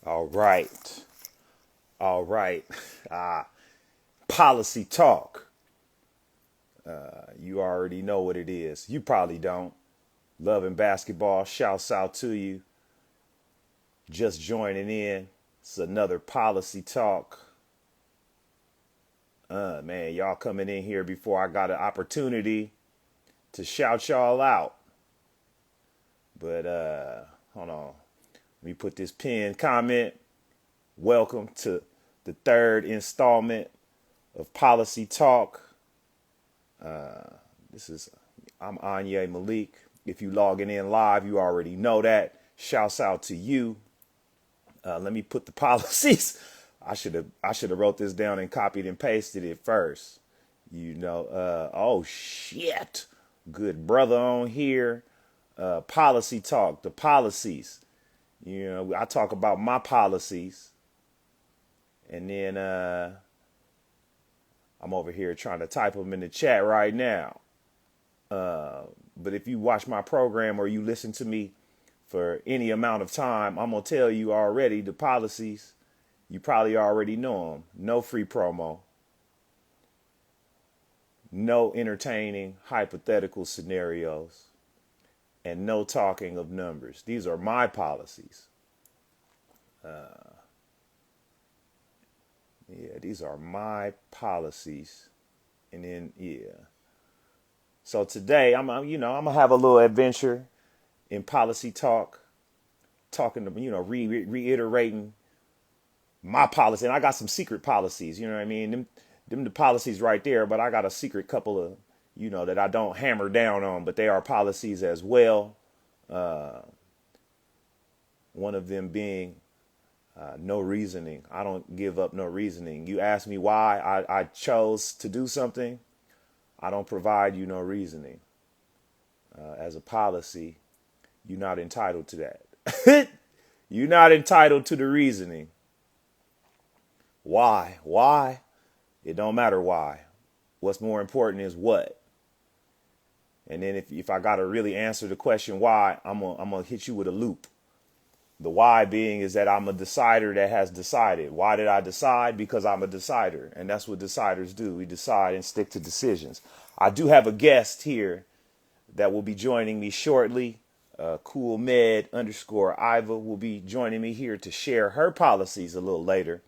All right. All right. Uh, Policy talk. You already know what it is. You probably don't. Loving basketball. Shouts out to you. Just joining in. It's another policy talk. Man, y'all coming in here before I got an opportunity to shout y'all out. But hold on. Let me put this pinned comment. Welcome to the third installment of Policy Talk. I'm Anyi Malik. If you logging in live, you already know that. Shouts out to you. Let me put the policies. I should have wrote this down and copied and pasted it first. Oh shit. Good brother on here. Policy talk, the policies. I talk about my policies. And then I'm over here trying to type them in the chat right now. But if you watch my program or you listen to me for any amount of time, I'm going to tell you already the policies. You probably already know them. No free promo. No entertaining hypothetical scenarios. And no talking of numbers. These are my policies. Yeah, these are my policies. And then, yeah. So today, I'm gonna have a little adventure in policy talk, talking to, reiterating my policy. And I got some secret policies, you know what I mean? Them the policies right there, but I got a secret couple of, that I don't hammer down on, but they are policies as well. One of them being no reasoning. I don't give up no reasoning. You ask me why I chose to do something, I don't provide you no reasoning. As a policy, you're not entitled to that. You're not entitled to the reasoning. Why? Why? It don't matter why. What's more important is what. And then if I got to really answer the question why, I'm gonna hit you with a loop. The why being is that I'm a decider that has decided. Why did I decide? Because I'm a decider. And that's what deciders do. We decide and stick to decisions. I do have a guest here that will be joining me shortly. Cool Med _ Iva will be joining me here to share her policies a little later.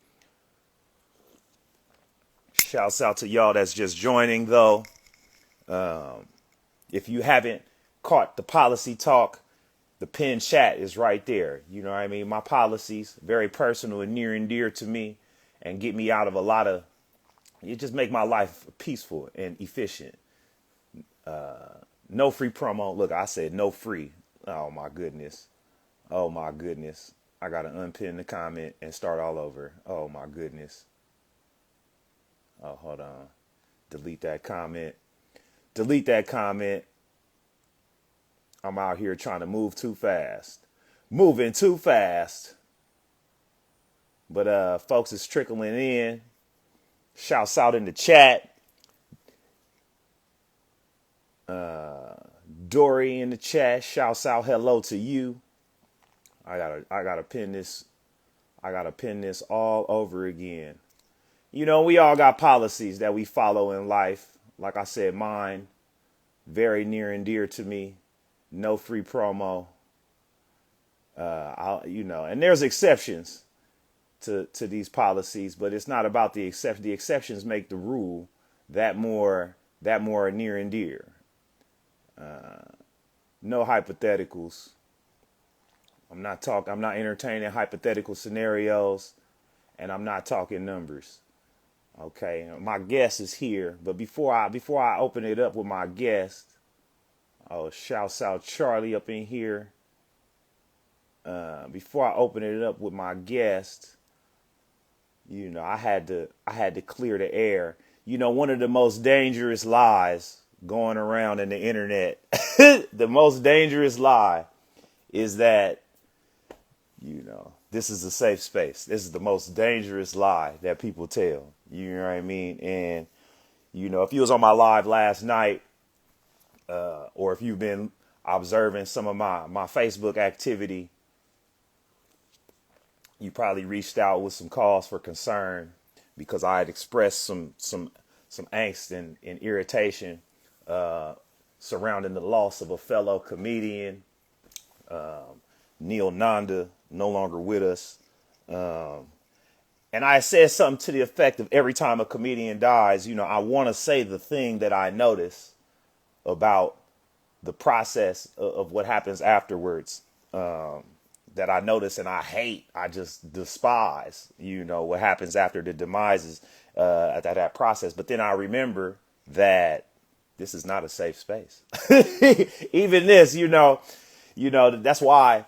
Shouts out to y'all that's just joining though. If you haven't caught the policy talk, the pin chat is right there. You know what I mean? My policies, very personal and near and dear to me, and get me out of a lot of, it just make my life peaceful and efficient. No free promo. Look, I said no free. Oh my goodness. Oh my goodness. I got to unpin the comment and start all over. Oh my goodness. Oh, hold on. Delete that comment. Delete that comment. I'm out here trying to move too fast. Moving too fast. But folks is trickling in. Shouts out in the chat. Dory in the chat. Shouts out hello to you. I gotta pin this. I gotta pin this all over again. We all got policies that we follow in life. Like I said, mine, very near and dear to me. No free promo. And there's exceptions to these policies, but it's not about the exception. The exceptions make the rule that more near and dear. No hypotheticals. I'm not entertaining hypothetical scenarios, and I'm not talking numbers. Okay, my guest is here, but before I open it up with my guest, shouts out Charlie up in here. Before I open it up with my guest, I had to clear the air. One of the most dangerous lies going around in the internet, the most dangerous lie is that, this is a safe space. This is the most dangerous lie that people tell. You know what I mean? And, if you was on my live last night, or if you've been observing some of my Facebook activity, You probably reached out with some cause for concern because I had expressed some angst and irritation surrounding the loss of a fellow comedian, Neil Nanda, no longer with us. And I said something to the effect of every time a comedian dies, I want to say the thing that I notice about the process of what happens afterwards. That I notice and I hate, I just despise, what happens after the demises that process. But then I remember that this is not a safe space. Even this, that's why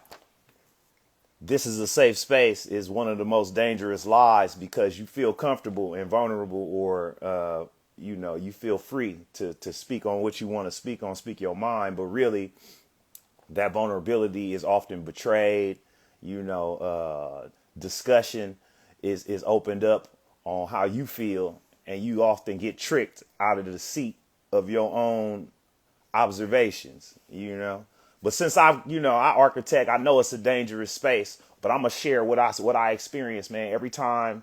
this is a safe space is one of the most dangerous lies, because you feel comfortable and vulnerable, or, you feel free to speak on what you want to speak on, speak your mind. But really, that vulnerability is often betrayed. Discussion is opened up on how you feel, and you often get tricked out of the seat of your own observations, But since I architect, I know it's a dangerous space, but I'm gonna share what I experience, man. Every time,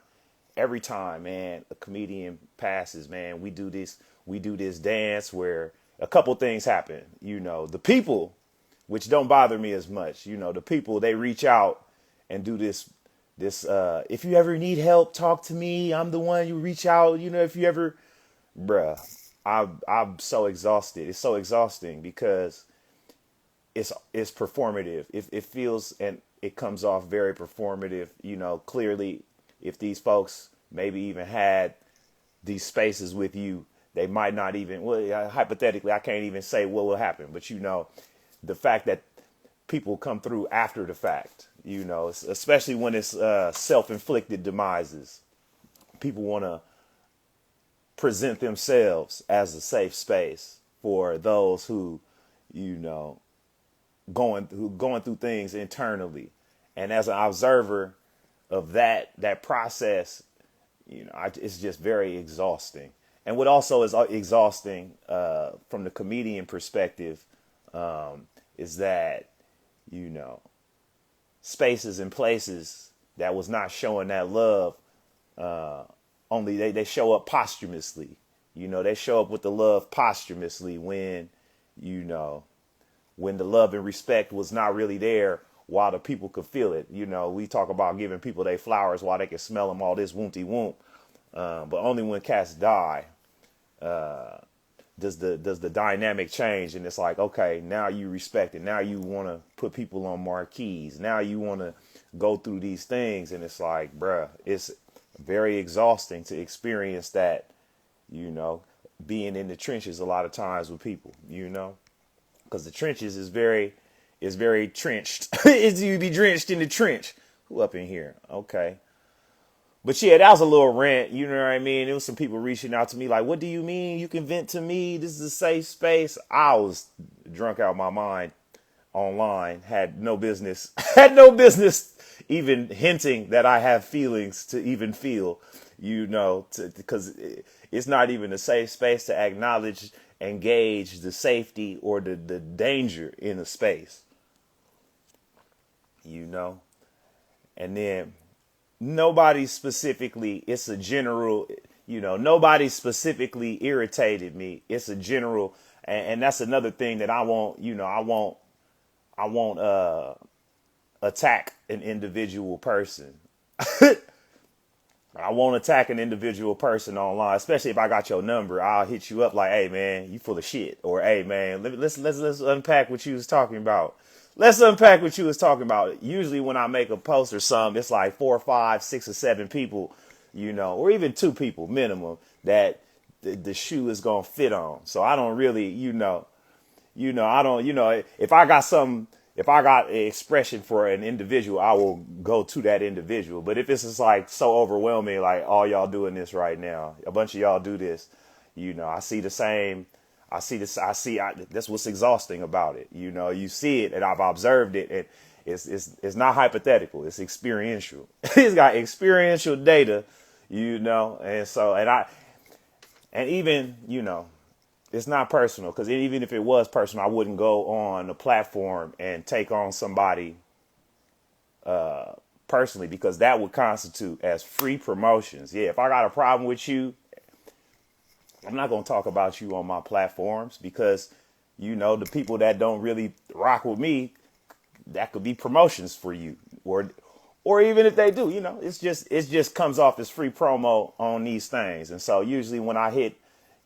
man, a comedian passes, man, we do this dance where a couple things happen. The people, which don't bother me as much. The people, they reach out and do this, if you ever need help, talk to me. I'm the one you reach out. If you ever, bruh, I'm so exhausted. It's so exhausting because it's performative. It feels, and it comes off very performative. Clearly, if these folks maybe even had these spaces with you, they might not even, well, hypothetically, I can't even say what will happen, but the fact that people come through after the fact, especially when it's self-inflicted demises, people want to present themselves as a safe space for those who, going through things internally. And as an observer of that process, it's just very exhausting. And what also is exhausting from the comedian perspective is that, spaces and places that was not showing that love, only they show up posthumously. They show up with the love posthumously when, when the love and respect was not really there while the people could feel it. We talk about giving people their flowers while they can smell them, all this woonty woomp. But only when cats die, does the dynamic change, and it's like, okay, now you respect it. Now you want to put people on marquees. Now you want to go through these things, and it's like, bruh, it's very exhausting to experience that, being in the trenches a lot of times with people, because the trenches is very trenched. It's you be drenched in the trench. Who up in here? Okay. But yeah, that was a little rant, you know what I mean? There was some people reaching out to me like, what do you mean? You can vent to me. This is a safe space. I was drunk out of my mind online, had no business even hinting that I have feelings to even feel, because it's not even a safe space to acknowledge and gauge the safety or the danger in a space, and then nobody specifically, it's a general, nobody specifically irritated me. It's a general, and that's another thing that I won't attack an individual person. I won't attack an individual person online, especially if I got your number. I'll hit you up like, hey man, you full of shit. Or hey man, let's unpack what you was talking about. Let's unpack what you was talking about. Usually when I make a post or something, it's like 4 or 5, 6 or 7 people, or even 2 people minimum that the shoe is going to fit on. So I don't really, I don't, if I got an expression for an individual, I will go to that individual. But if it's just like so overwhelming, like all y'all doing this right now, a bunch of y'all do this, I see the same. That's what's exhausting about it. You see it, and I've observed it, and it's not hypothetical. It's experiential. It's got experiential data, and so, and even, it's not personal, because even if it was personal, I wouldn't go on a platform and take on somebody personally, because that would constitute as free promotions. Yeah, if I got a problem with you, I'm not going to talk about you on my platforms because, the people that don't really rock with me, that could be promotions for you. Or even if they do, it just comes off as free promo on these things. And so usually when I hit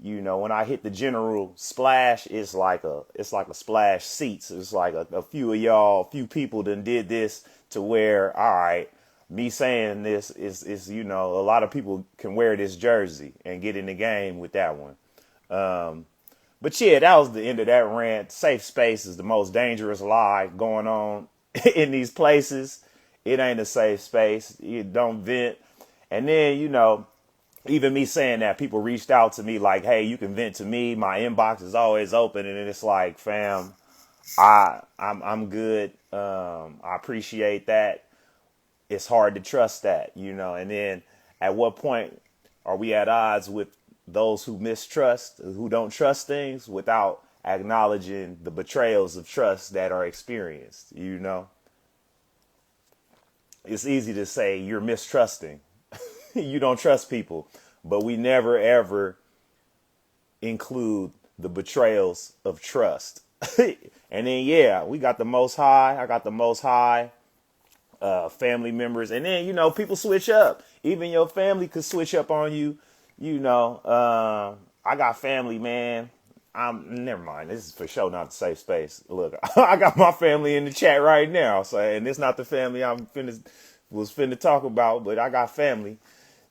the general splash, it's like a splash seats. It's like a few of y'all, a few people done did this to where, all right, me saying this is a lot of people can wear this jersey and get in the game with that one. But yeah, that was the end of that rant. Safe space is the most dangerous lie going on in these places. It ain't a safe space. You don't vent. And then, even me saying that, people reached out to me like, hey, you can vent to me. My inbox is always open. And it's like, fam, I'm good. I appreciate that. It's hard to trust that, and then at what point are we at odds with those who mistrust, who don't trust things without acknowledging the betrayals of trust that are experienced? It's easy to say you're mistrusting. You don't trust people, but we never ever include the betrayals of trust. And then, yeah, we got the most high. I got the most high family members. And then, people switch up. Even your family could switch up on you. I got family, man. Never mind. This is for sure not a safe space. Look, I got my family in the chat right now. So, and it's not the family was finna talk about, but I got family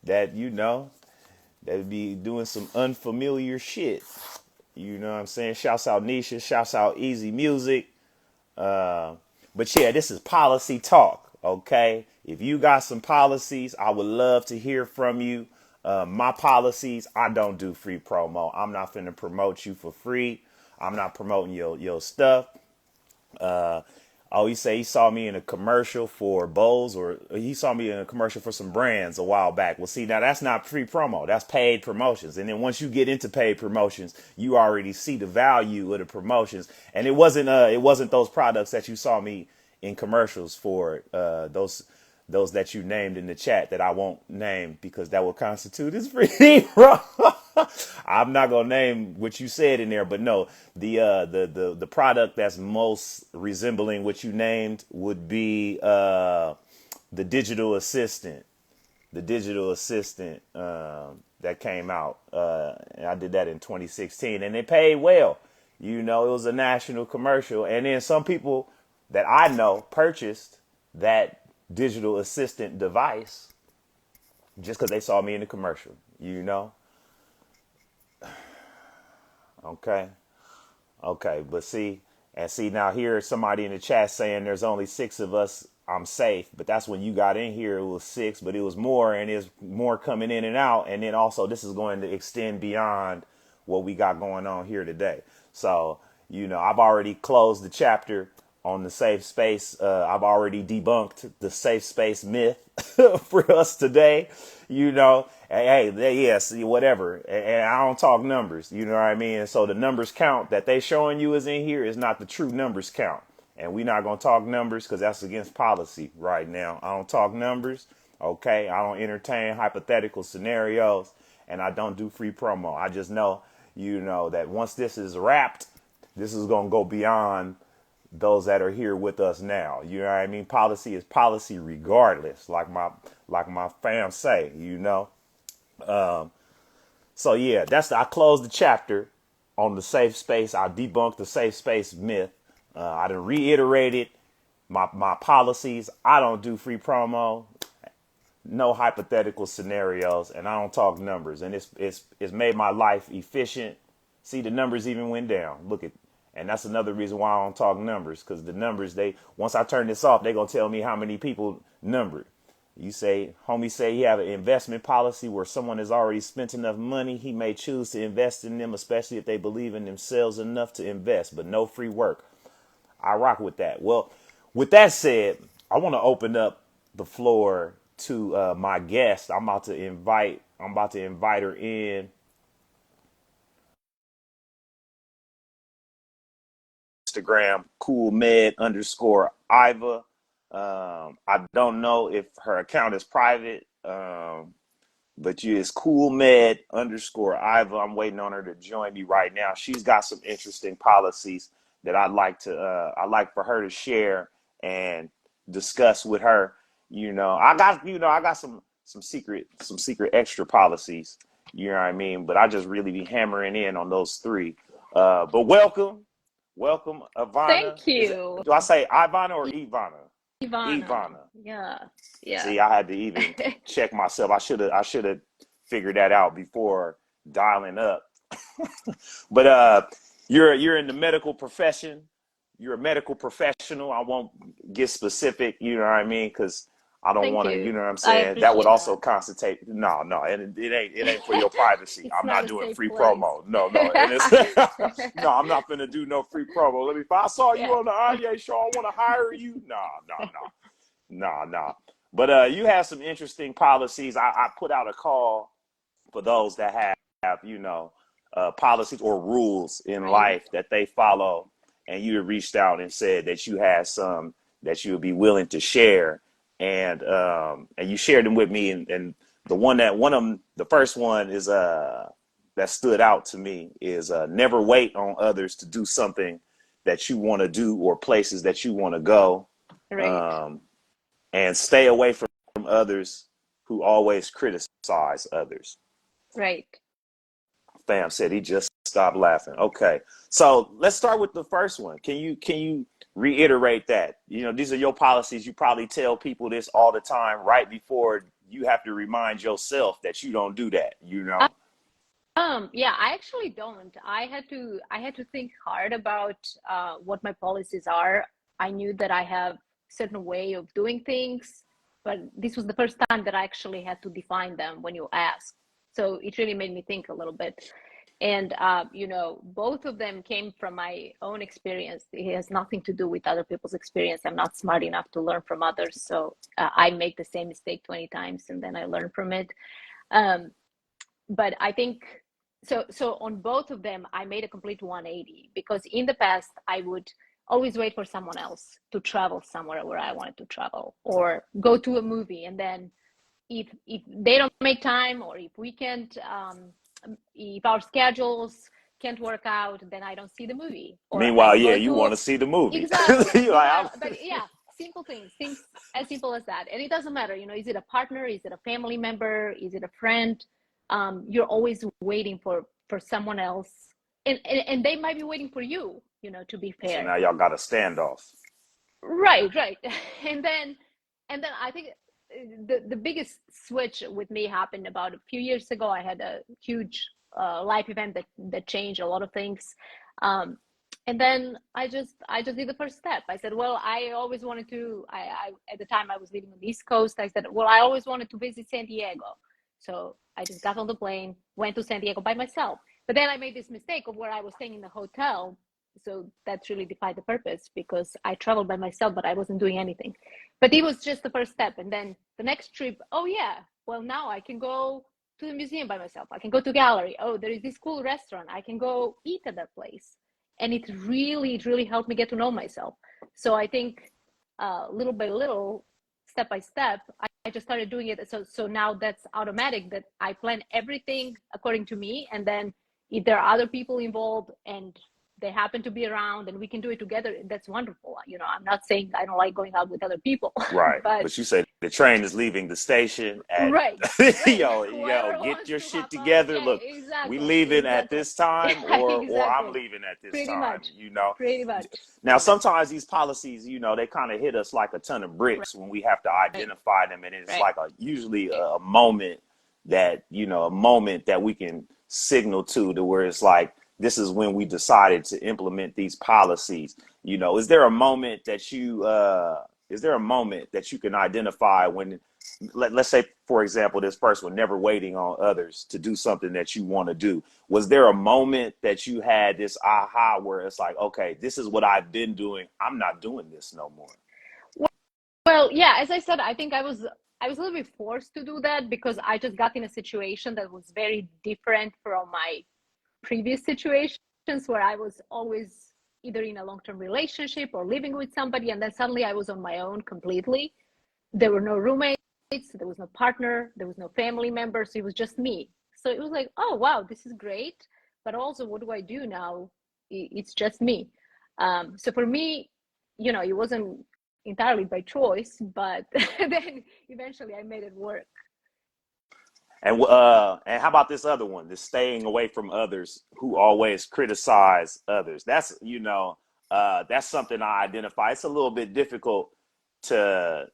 that, that be doing some unfamiliar shit. You know what I'm saying? Shouts out Nisha. Shouts out Easy Music. But yeah, this is policy talk. Okay. If you got some policies, I would love to hear from you. My policies, I don't do free promo. I'm not finna promote you for free. I'm not promoting your stuff. He say he saw me in a commercial for Bose, or he saw me in a commercial for some brands a while back. Well, see, now that's not free promo. That's paid promotions. And then once you get into paid promotions, you already see the value of the promotions. And it wasn't those products that you saw me in commercials for, those that you named in the chat that I won't name because that will constitute as free promo. I'm not gonna name what you said in there, but no, the product that's most resembling what you named would be the digital assistant, that came out. And I did that in 2016, and it paid well. It was a national commercial, and then some people that I know purchased that digital assistant device just because they saw me in the commercial. Okay. Okay. But see now here somebody in the chat saying there's only 6 of us. I'm safe. But that's when you got in here. It was 6, but it was more, and there's more coming in and out. And then also this is going to extend beyond what we got going on here today. So, I've already closed the chapter on the safe space. I've already debunked the safe space myth for us today. Yes, whatever. And I don't talk numbers. You know what I mean? And so the numbers count that they showing you is in here is not the true numbers count. And we're not going to talk numbers because that's against policy right now. I don't talk numbers. Okay. I don't entertain hypothetical scenarios, and I don't do free promo. I just know, that once this is wrapped, this is going to go beyond those that are here with us now. You know what I mean? Policy is policy regardless, like my fam say, So yeah, I closed the chapter on the safe space. I debunked the safe space myth. I done reiterated my policies. I don't do free promo, no hypothetical scenarios, and I don't talk numbers. And it's made my life efficient. See, the numbers even went down. Look at. And that's another reason why I don't talk numbers, because the numbers, once I turn this off, they're going to tell me how many people numbered. Homie say he have an investment policy where someone has already spent enough money. He may choose to invest in them, especially if they believe in themselves enough to invest, but no free work. I rock with that. Well, with that said, I want to open up the floor to my guest. I'm about to invite her in. Instagram, coolmed_Iva. I don't know if her account is private, but you is cool med underscore Iva. I'm waiting on her to join me right now. She's got some interesting policies that I'd like for her to share and discuss with her. I got some secret extra policies. You know what I mean? But I just really be hammering in on those three. But welcome, Ivana. Thank Is it? you, Do I say Ivana or Ivana? Ivana. Ivana. Yeah, yeah. See, I had to even check myself. I should have figured that out before dialing up. But you're in the medical profession. You're a medical professional. I won't get specific, you know what I mean? Because I don't Thank want to, you. you know what I'm I saying? That would appreciate also that. constitute no, it ain't for your privacy. It's I'm not not a doing safe free place. promo. No, and it's no, I'm not gonna do no free promo. If I saw you Yeah. on the Anyi show, I want to hire you. No. But you have some interesting policies. I put out a call for those that have policies or rules in Right. life that they follow, and you reached out and said that you had some that you would be willing to share, and you shared them with me, and one of them, the first one is that stood out to me is never wait on others to do something that you want to do or places that you want to go, Right. um, and stay away from others who always criticize others. Right. Fam said he just stopped laughing. Okay, so let's start with the first one. Can you reiterate that? These are your policies. You probably tell people this all the time, right before you have to remind yourself that you don't do that. Yeah, I actually don't. I had to think hard about what my policies are. I knew that I have certain way of doing things, but this was the first time that I actually had to define them when you asked. So it really made me think a little bit. And both of them came from my own experience. It has nothing to do with other people's experience. I'm not smart enough to learn from others, so I make the same mistake 20 times and then I learn from it. Um, but I think so on both of them I made a complete 180, because in the past I would always wait for someone else to travel somewhere where I wanted to travel, or go to a movie, and then if they don't make time, or if we can't if our schedules can't work out, then I don't see the movie, or I Meanwhile, don't yeah, go you to. want to see the movie. Exactly. You're like, Meanwhile, but yeah, simple things as simple as that. And it doesn't matter, is it a partner? Is it a family member? Is it a friend? You're always waiting for someone else, and they might be waiting for you, to be so fair. now y'all got a standoff. Right, right. And then I think the biggest switch with me happened about a few years ago. I had a huge life event that changed a lot of things. Um, and then I just did the first step. I said, well, I always wanted to. I at the time I was living on the East Coast. I said, well, I always wanted to visit San Diego. So I just got on the plane, went to San Diego by myself. But then I made this mistake of where I was staying in the hotel, so that's really defied the purpose, because I traveled by myself, but I wasn't doing anything. But it was just the first step. And then the next trip, oh yeah, well, now I can go to the museum by myself. I can go to gallery. Oh, there is this cool restaurant. I can go eat at that place. And it really helped me get to know myself. So I think little by little, step by step, I just started doing it. So now that's automatic, that I plan everything according to me. And then if there are other people involved and they happen to be around and we can do it together, that's wonderful. I'm not saying I don't like going out with other people, Right. but But you say the train is leaving the station at right, right. yo, Whoever get wants your to shit hop on, together. yeah, Look, we exactly, leaving at exactly. this time, Yeah, or I'm exactly. leaving at this Pretty time, much, you know. pretty much, Now pretty much. sometimes these policies, they kind of hit us like a ton of Right, bricks when we have to identify them, and it's right, like usually a moment that we can signal to where it's like this is when we decided to implement these policies. Is there a moment that you can identify when, let's say, for example, this person was never waiting on others to do something that you want to do? Was there a moment that you had this aha where it's like, okay, this is what I've been doing, I'm not doing this no more? well, yeah, as I said, I think I was a little bit forced to do that, because I just got in a situation that was very different from my previous situations, where I was always either in a long-term relationship or living with somebody, and then suddenly I was on my own completely. There were no roommates, there was no partner, there was no family members, it was just me. So it was like, oh wow, this is great, but also what do I do now? It's just me. So for me, it wasn't entirely by choice, but then eventually I made it work. And how about this other one? The staying away from others who always criticize others. That's something I identify. It's a little bit difficult to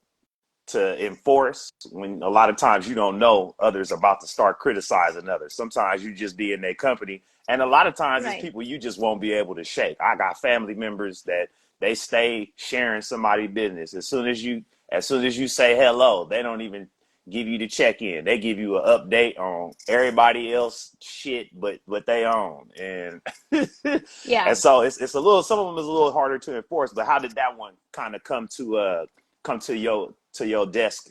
enforce when a lot of times you don't know others about to start criticizing others. Sometimes you just be in their company, and a lot of times it's Right. people you just won't be able to shake. I got family members that they stay sharing somebody's business. As soon as you say hello, they don't even give you the check in. They give you an update on everybody else shit but what they own. And Yeah. and so it's a little, some of them is a little harder to enforce. But how did that one kind of come to your desk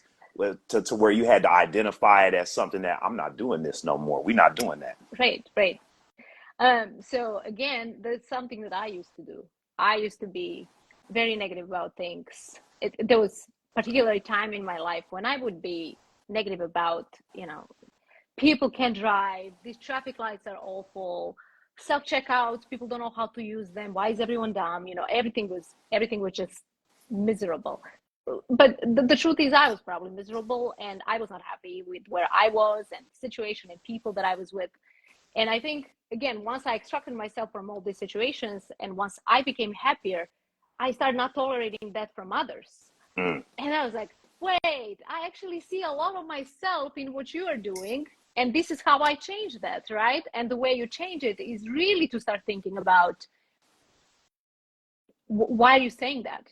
to where you had to identify it as something that I'm not doing this no more. We're not doing that. Right, right. So again, that's something that I used to do. I used to be very negative about things. There was particularly time in my life when I would be negative about, people can't drive, these traffic lights are awful, self-checkouts, people don't know how to use them, why is everyone dumb? Everything was just miserable. But the truth is I was probably miserable and I was not happy with where I was and the situation and people that I was with. And I think, again, once I extracted myself from all these situations and once I became happier, I started not tolerating that from others. Mm. And I was like, wait, I actually see a lot of myself in what you are doing. And this is how I change that, right? And the way you change it is really to start thinking about why are you saying that,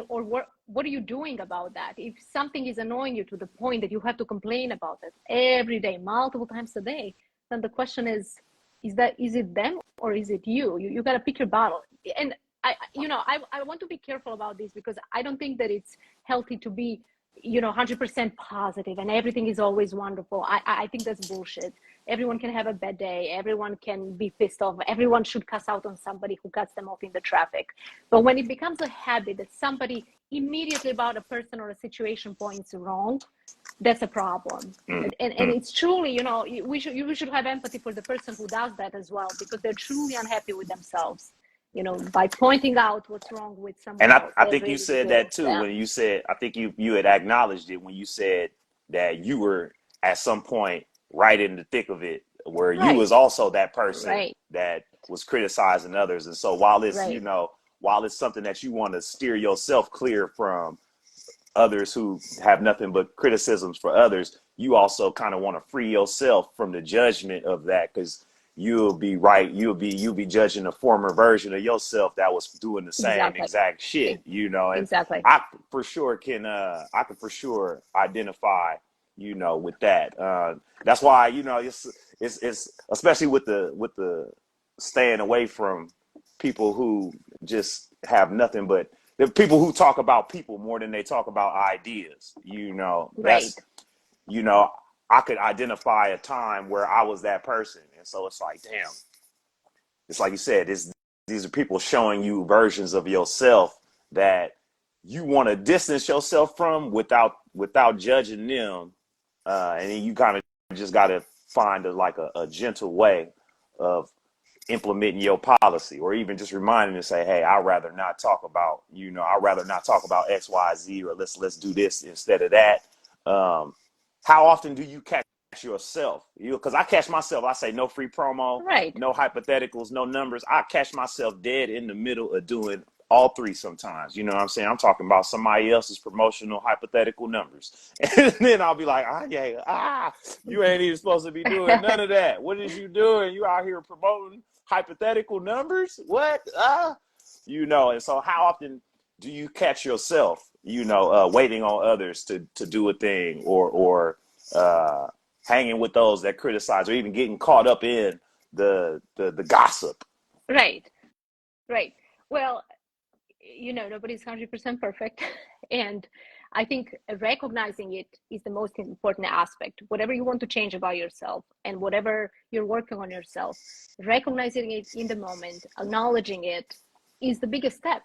or what are you doing about that? If something is annoying you to the point that you have to complain about it every day, multiple times a day, then the question is it them or is it you? You got to pick your battle. And I want to be careful about this because I don't think that it's healthy to be 100% positive and everything is always wonderful. I think that's bullshit. Everyone can have a bad day. Everyone can be pissed off. Everyone should cuss out on somebody who cuts them off in the traffic. But when it becomes a habit that somebody immediately about a person or a situation points wrong, that's a problem. And it's truly, we should have empathy for the person who does that as well, because they're truly unhappy with themselves, by pointing out what's wrong with someone And else. I That think you really said that kills too them. when you said, I think you had acknowledged it when you said that you were at some point right in the thick of it, where you Right, was also that person right, that was criticizing others. And so while it's something that you want to steer yourself clear from others who have nothing but criticisms for others, you also kind of want to free yourself from the judgment of that, because you'll be judging a former version of yourself that was doing the same exactly, exact shit. And exactly. I for sure can for sure identify with that. That's why it's especially with the staying away from people who just have nothing but the people who talk about people more than they talk about ideas. Right. That's you know I could identify a time where I was that person, and so it's like, damn, it's like you said, these are people showing you versions of yourself that you want to distance yourself from without judging them, and then you kind of just got to find a gentle way of implementing your policy, or even just reminding to say, hey, I'd rather not talk about XYZ, or let's do this instead of that. How often do you catch yourself? Because I catch myself, I say no free promo, Right. no hypotheticals, no numbers. I catch myself dead in the middle of doing all three sometimes. You know what I'm saying? I'm talking about somebody else's promotional hypothetical numbers. And then I'll be like, you ain't even supposed to be doing none of that. What is you doing? You out here promoting hypothetical numbers? What? And so how often do you catch yourself, waiting on others to do a thing, or hanging with those that criticize, or even getting caught up in the gossip? Right. Right. Well, nobody's 100% perfect. And I think recognizing it is the most important aspect. Whatever you want to change about yourself and whatever you're working on yourself, recognizing it in the moment, acknowledging it, is the biggest step,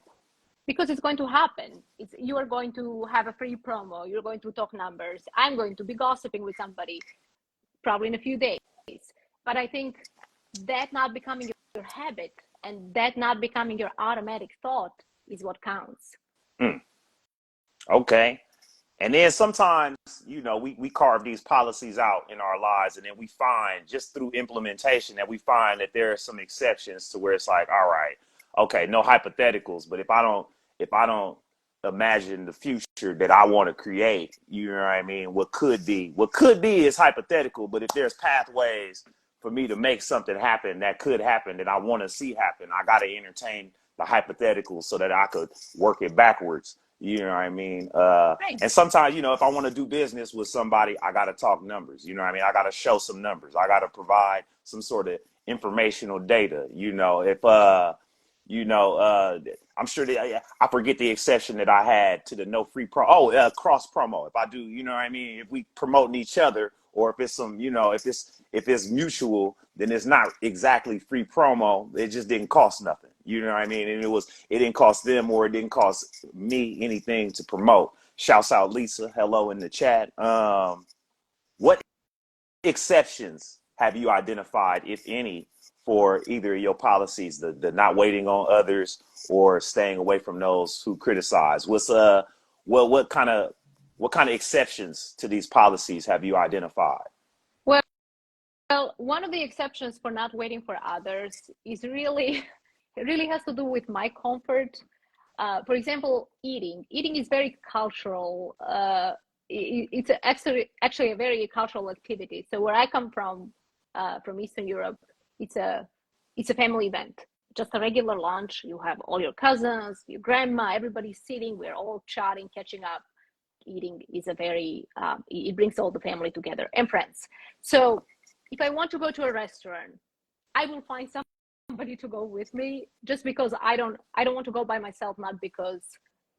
because it's going to happen. You are going to have a free promo. You're going to talk numbers. I'm going to be gossiping with somebody probably in a few days. But I think that not becoming your habit and that not becoming your automatic thought is what counts. Okay. And then sometimes, we carve these policies out in our lives, and then we find just through implementation that we find that there are some exceptions to where it's like, all right, okay, no hypotheticals, but if I don't imagine the future that I want to create, you know what I mean? What could be is hypothetical, but if there's pathways for me to make something happen that could happen that I want to see happen, I got to entertain the hypotheticals so that I could work it backwards. You know what I mean? Right. And sometimes, if I want to do business with somebody, I got to talk numbers. You know what I mean? I got to show some numbers. I got to provide some sort of informational data. I'm sure that I forget the exception that I had to the no free cross promo. If I do, you know what I mean? If we promoting each other, or if it's some, if it's mutual, then it's not exactly free promo. It just didn't cost nothing. You know what I mean? And it didn't cost them, or it didn't cost me anything to promote. Shouts out Lisa. Hello in the chat. What exceptions have you identified, if any, for either of your policies, the not waiting on others or staying away from those who criticize? What kind of exceptions to these policies have you identified? Well, one of the exceptions for not waiting for others is really, it really has to do with my comfort. For example, eating. Eating is very cultural. It's actually a very cultural activity. So where I come from Eastern Europe, it's a family event. Just a regular lunch. You have all your cousins, your grandma, everybody sitting. We're all chatting, catching up. Eating is a very it brings all the family together and friends. So if I want to go to a restaurant, I will find somebody to go with me, just because I don't want to go by myself, not because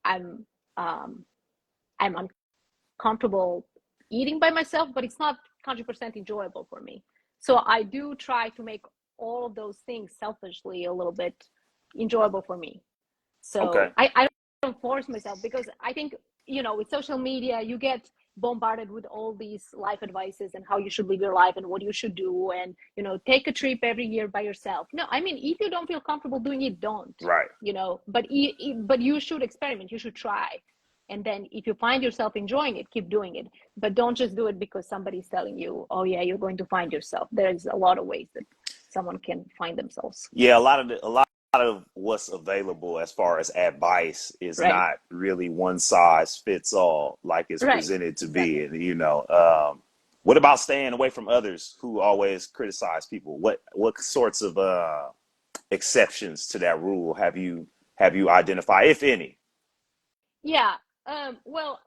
I'm I'm uncomfortable eating by myself, but it's not 100% enjoyable for me. So I do try to make all of those things selfishly a little bit enjoyable for me. So Okay. I don't force myself, because I think, with social media, you get bombarded with all these life advices and how you should live your life and what you should do, and take a trip every year by yourself. No, I mean, if you don't feel comfortable doing it, don't. Right. But you should experiment, you should try, and then if you find yourself enjoying it, keep doing it. But don't just do it because somebody's telling you, oh yeah, you're going to find yourself. There's a lot of ways that someone can find themselves. Yeah, a lot of what's available as far as advice is Right. not really one size fits all like it's Right. presented to be. Exactly. And what about staying away from others who always criticize people? What sorts of exceptions to that rule have you identified, if any? Yeah. Well,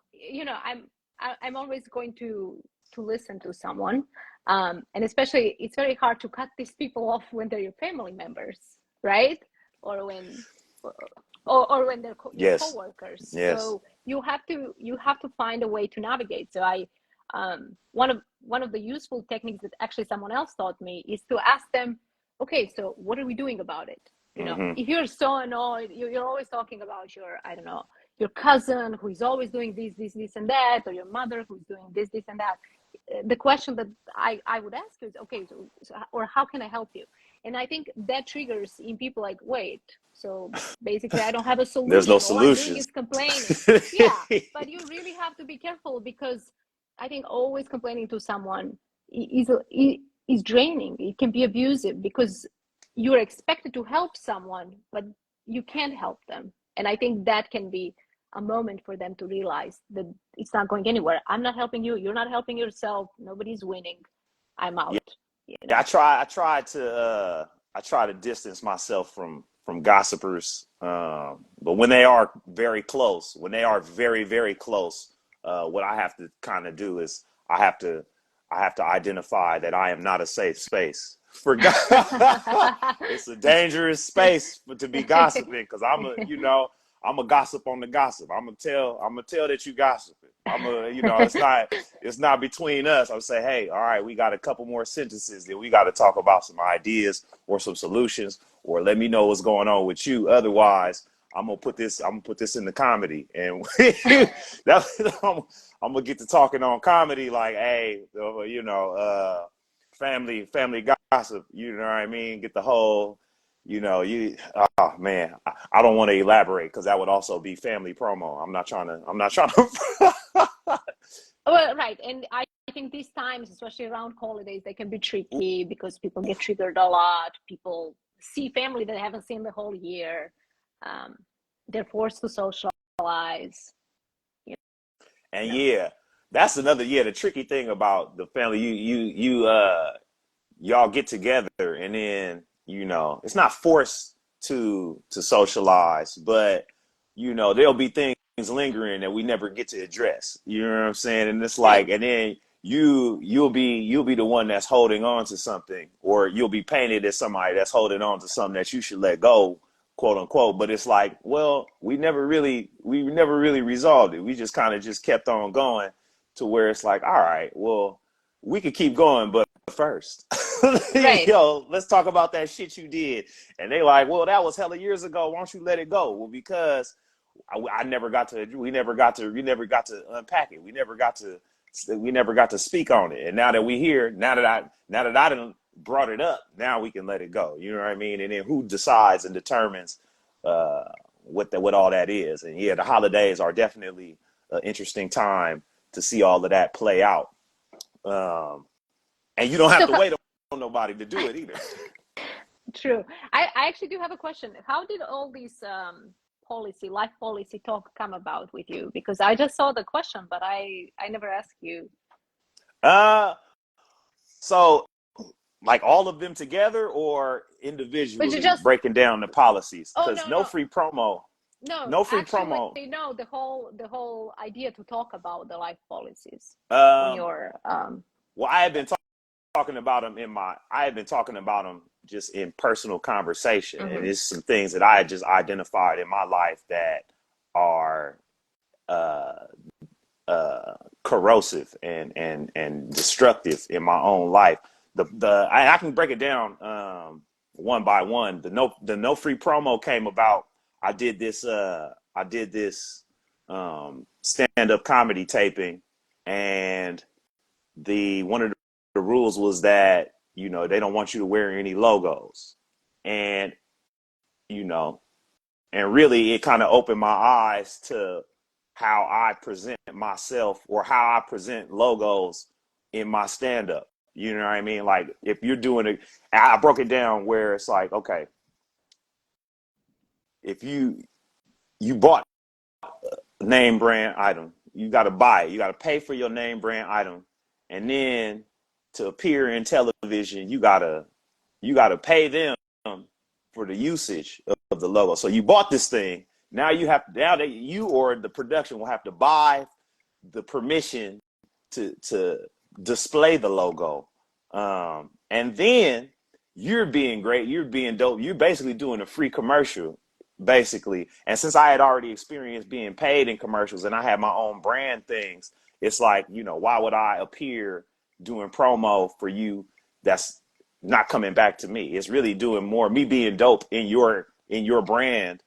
I'm always going to listen to someone, and especially it's very hard to cut these people off when they're your family members, right? Or when, or when they're your Yes. coworkers. Yes. So you have to find a way to navigate. So one of the useful techniques that actually someone else taught me is to ask them, okay, so what are we doing about it? Hmm. If you're so annoyed, you're always talking about your, I don't know, your cousin who is always doing this, and that, or your mother who's doing this, and that. The question that I would ask is, okay, so, or how can I help you? And I think that triggers in people like, wait, so basically I don't have a There's no solution. All I'm doing solutions. is complaining. Yeah, but you really have to be careful, because I think always complaining to someone is draining. It can be abusive, because you're expected to help someone, but you can't help them. And I think that can be a moment for them to realize that it's not going anywhere. I'm not helping you. You're not helping yourself. Nobody's winning. I'm Yeah, out. I try to distance myself from gossipers. But when they are very close, when they are very, very close, what I have to kind of do is I have to identify that I am not a safe space for God. It's a dangerous space to be gossiping, because I'm a gossip on the gossip. I'm gonna tell that you gossiping. It's not between us. I'm say, hey, all right, we got a couple more sentences that we got to talk about some ideas or some solutions, or let me know what's going on with you. Otherwise, I'm gonna put this in the comedy, and I'm gonna get to talking on comedy like, hey, family gossip. You know what I mean? Get the whole, oh man, I don't want to elaborate because that would also be family promo. I'm not trying to. Well, right. And I think these times, especially around holidays, they can be tricky because people get triggered a lot. People see family that they haven't seen the whole year. They're forced to socialize. And You know. yeah, that's another, the tricky thing about the family. Y'all get together, and then it's not forced to socialize, but there'll be things lingering that we never get to address. You know what I'm saying? And it's like, Right. and then you'll be the one that's holding on to something, or you'll be painted as somebody that's holding on to something that you should let go, quote unquote. But it's like, well, we never really resolved it. We just kind of just kept on going to where it's like, all right, well, we could keep going, but first, Right. let's talk about that shit you did. And they like, well, that was hella years ago. Why don't you let it go? Well, because I never got to, we never got to unpack it. We never got to speak on it. And now that we here, now that I done brought it up, now we can let it go. You know what I mean? And then who decides and determines what all that is? And yeah, the holidays are definitely an interesting time to see all of that play out. And you don't have So, to wait on nobody to do it either. true. I actually do have a question. How did all these life policy talk come about with you? Because I just saw the question, but I never asked you. Uh, so like all of them together or But you individually just, breaking down the policies? oh Because no, no, no, no free actually, promo. no, the whole idea to talk about the life policies on Um, your well, I had been talking about them just in personal conversation, and mhm. it's some things that I had just identified in my life that are uh, corrosive and destructive in my own life. I can break it down one by one. The no free promo came about. I did this stand up comedy taping, and the one of the rules was that they don't want you to wear any logos, and you know and really it kind of opened my eyes to how I present myself or how I present logos in my stand up. You know what I mean? Like if you're doing it, I broke it down where it's like, okay, if you bought a name brand item, you got to buy it. You got to pay for your name brand item, and then to appear in television, you gotta pay them for the usage of the logo. So you bought this thing. Now that you or the production will have to buy the permission to display the logo. And then you're being great, you're being dope, you're basically doing a free commercial, basically. And since I had already experienced being paid in commercials and I had my own brand things, it's like, why would I appear doing promo for you that's not coming back to me? It's really doing more me being dope in your brand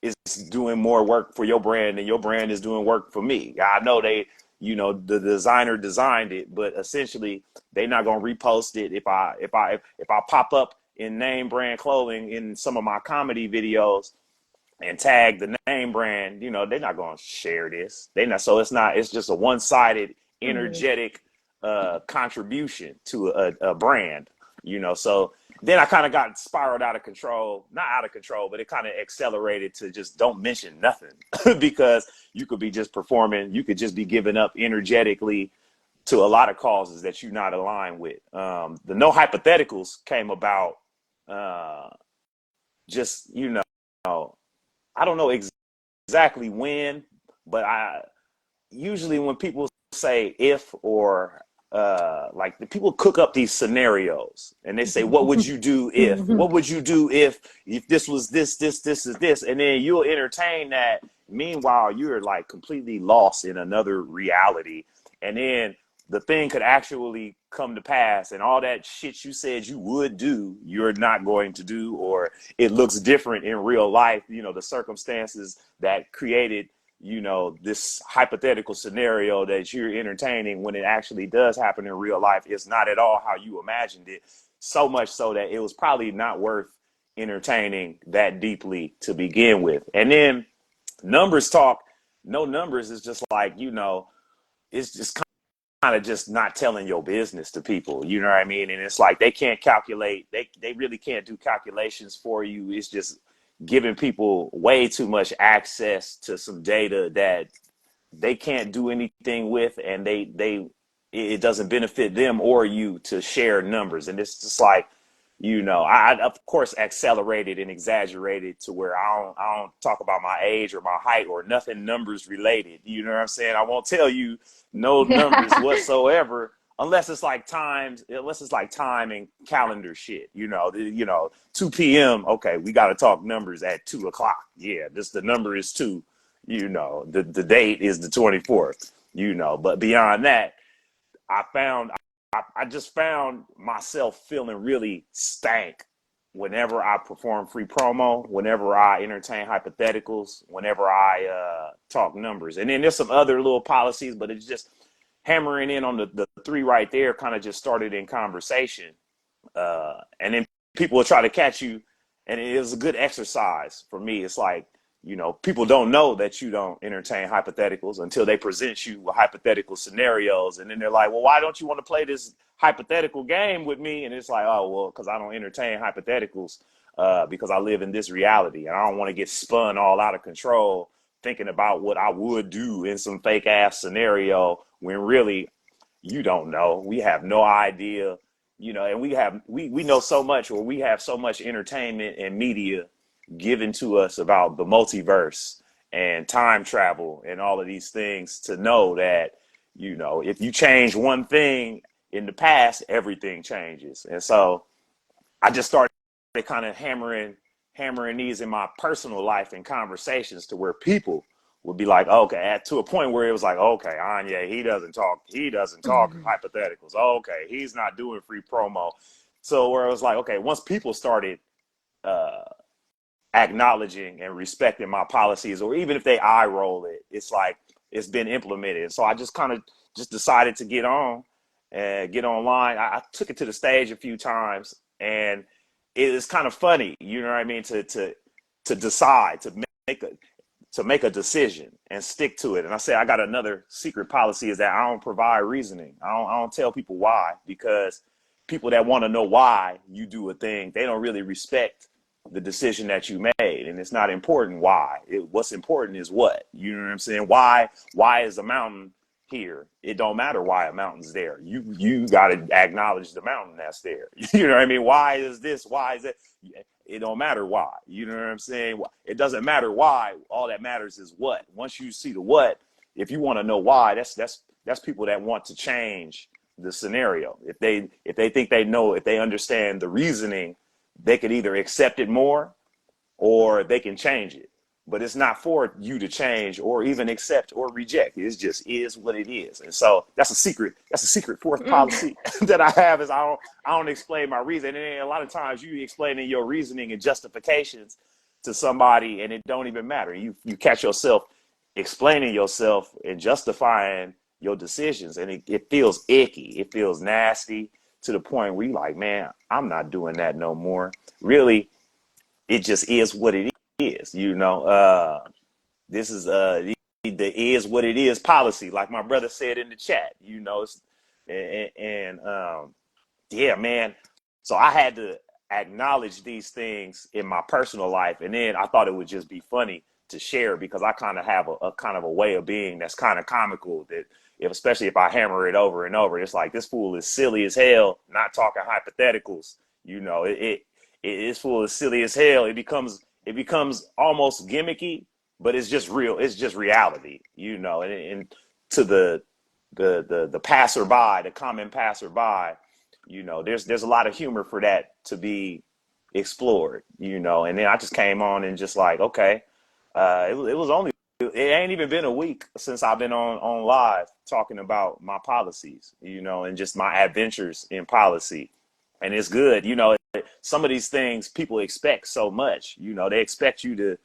is doing more work for your brand and your brand is doing work for me. I know the designer designed it, but essentially they're not going to repost it if I pop up in name brand clothing in some of my comedy videos and tag the name brand. They're not going to share this. They not so it's just a one-sided Mhm. energetic contribution to a brand. So then I kind of got spiraled out of control, not out of control, but it kind of accelerated to just don't mention nothing because you could be just performing, you could just be giving up energetically to a lot of causes that you're not aligned with. The no hypotheticals came about uh, just, I don't know exactly when, but I usually when people say if or like the people cook up these scenarios and they say, what would you do if, what would you do if this was this is this, and then you'll entertain that. Meanwhile, you're like completely lost in another reality, and then the thing could actually come to pass, and all that shit you said you would do, you're not going to do, or it looks different in real life. You know, the circumstances that created, you know, this hypothetical scenario that you're entertaining, when it actually does happen in real life, it's not at all how you imagined it. So much so that it was probably not worth entertaining that deeply to begin with. And then numbers talk, no numbers is just like, you know, it's just kind of just not telling your business to people, you know what I mean? And it's like they can't calculate, they really can't do calculations for you. It's just giving people way too much access to some data that they can't do anything with, and they it doesn't benefit them or you to share numbers. And it's just like, you know, I of course accelerated and exaggerated to where I don't talk about my age or my height or nothing numbers related. You know what I'm saying? I won't tell you no numbers whatsoever unless it's like time and calendar shit. You know, 2 p.m. Okay, we got to talk numbers at 2 o'clock. Yeah, this the number is 2. You know, the date is the 24th. You know, but beyond that, I found I just found myself feeling really stank whenever I perform free promo, whenever I entertain hypotheticals, whenever I talk numbers. And then there's some other little policies, but it's just hammering in on the three right there kind of just started in conversation. And then people will try to catch you. And it was a good exercise for me. It's like, you know, people don't know that you don't entertain hypotheticals until they present you with hypothetical scenarios. And then they're like, well, why don't you want to play this hypothetical game with me? And it's like, oh, well, because I don't entertain hypotheticals because I live in this reality. And I don't want to get spun all out of control thinking about what I would do in some fake ass scenario when really you don't know. We have no idea, you know, and we know so much, or we have so much entertainment and media given to us about the multiverse and time travel and all of these things to know that, you know, if you change one thing in the past, everything changes. And so I just started kind of hammering these in my personal life and conversations to where people would be like, okay, to a point where it was like, okay, Anya, he doesn't talk hypotheticals. Okay, he's not doing free promo. So where it was like, okay, once people started uh, acknowledging and respecting my policies, or even if they eye roll it, it's like it's been implemented. So I just kind of just decided to get on and get online. I took it to the stage a few times, and it is kind of funny, you know what I mean, to decide make a to make a decision and stick to it. And I say I got another secret policy is that I don't provide reasoning. I don't tell people why, because people that want to know why you do a thing, they don't really respect the decision that you made. And it's not important why. What's important is what. You know what I'm saying? Why is a mountain here? It don't matter why a mountain's there. You got to acknowledge the mountain that's there. You know what I mean? Why is this? Why is it? It don't matter why. You know what I'm saying? It doesn't matter why. All that matters is what. Once you see the what, if you want to know why, that's people that want to change the scenario. If they think they know, if they understand the reasoning, they could either accept it more or they can change it. But it's not for you to change or even accept or reject. It just is what it is. And so that's a secret. That's a secret fourth policy that I have is I don't explain my reason. And a lot of times you explaining your reasoning and justifications to somebody and it don't even matter. You catch yourself explaining yourself and justifying your decisions, and it feels icky. It feels nasty to the point where you're like, man, I'm not doing that no more. Really, it just is what it is, you know. This is the is what it is policy, like my brother said in the chat, you know. And yeah, man. So I had to acknowledge these things in my personal life, and then I thought it would just be funny to share because I kind of have a kind of a way of being that's kind of comical. That especially if I hammer it over and over, it's like this fool is silly as hell, not talking hypotheticals. You know, it is full of silly as hell. It becomes almost gimmicky, but it's just real. It's just reality, you know. And to the the passerby, the common passerby, there's a lot of humor for that to be explored, and then I just came on and just like, okay, it was only, it ain't even been a week since I've been on live talking about my policies, and just my adventures in policy. And it's good, some of these things people expect so much, they expect you to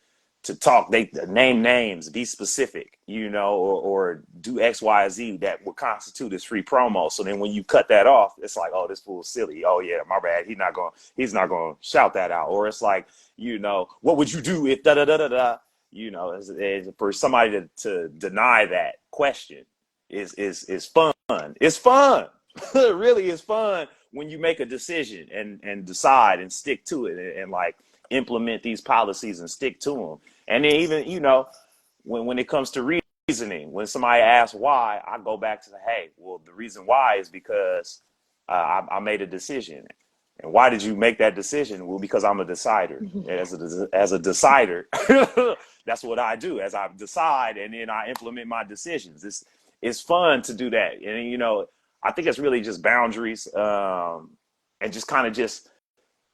talk, they name names, be specific, or do X, Y, Z that would constitute as free promo. So then when you cut that off, it's like, oh, this fool's silly. Oh yeah, my bad. He's not gonna shout that out. Or it's like, what would you do if da da da da da? For somebody to deny that question is fun. It's fun. It really is fun when you make a decision and decide and stick to it and like implement these policies and stick to them. And then even, when it comes to reasoning, when somebody asks why, I go back to hey, well, the reason why is because I made a decision. And why did you make that decision? Well, because I'm a decider. As a decider, that's what I do. As I decide, and then I implement my decisions. It's fun to do that, and I think it's really just boundaries, and just kind of just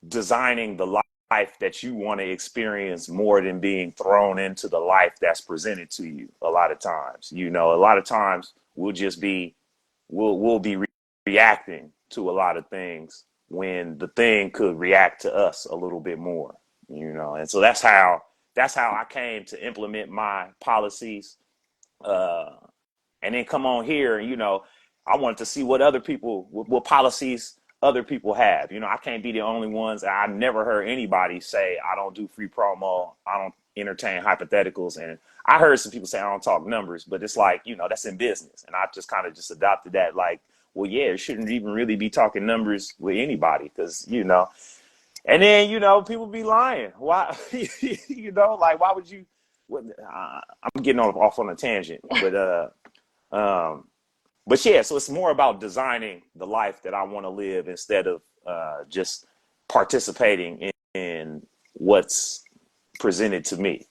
designing the life that you want to experience more than being thrown into the life that's presented to you. A lot of times, a lot of times we'll be reacting to a lot of things when the thing could react to us a little bit more, and so that's how I came to implement my policies, uh, and then come on here, I wanted to see what other people, what policies other people have. I can't be the only ones. I never heard anybody say I don't do free promo, I don't entertain hypotheticals, and I heard some people say I don't talk numbers, but it's like, that's in business, and I just kind of just adopted that, like, well, yeah, it shouldn't even really be talking numbers with anybody, because and then people be lying. Why? Like, why would you? I'm getting off on a tangent, um, but yeah, so it's more about designing the life that I want to live instead of just participating in what's presented to me.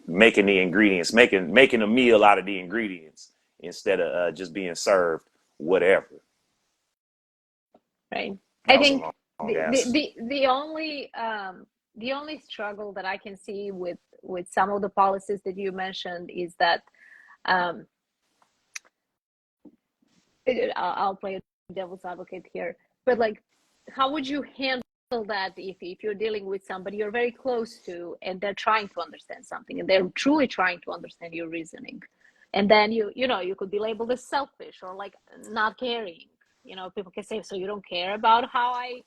Making the ingredients, making a meal out of the ingredients instead of just being served whatever. Right. I That was a think long the the answer. the, the only the only struggle that I can see with some of the policies that you mentioned is that um, I'll play devil's advocate here, but like, how would you handle that if you're dealing with somebody you're very close to and they're trying to understand something and they're truly trying to understand your reasoning, and then you could be labeled as selfish or like not caring. People can say, so you don't care about how I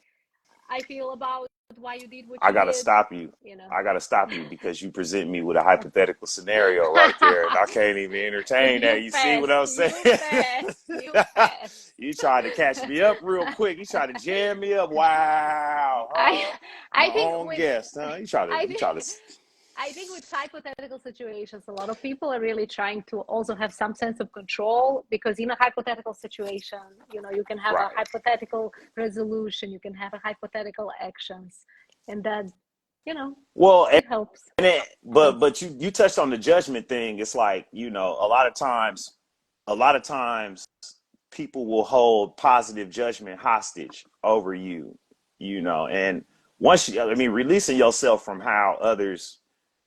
feel about why you did what I you gotta did, stop you. you know. I gotta stop you because you present me with a hypothetical scenario right there, and I can't even entertain that. You You see what fast, I'm saying? you fast, you fast. You tried to catch me up real quick. You tried to jam me up. Wow, I huh? I My think own with guest, huh? You try to, I you try to. think I think with hypothetical situations, a lot of people are really trying to also have some sense of control, because in a hypothetical situation, you can have a Right. hypothetical resolution, you can have a hypothetical actions, and that, you know, Well, it helps. So, but you touched on the judgment thing. It's like, a lot of times people will hold positive judgment hostage over you, and I mean, releasing yourself from how others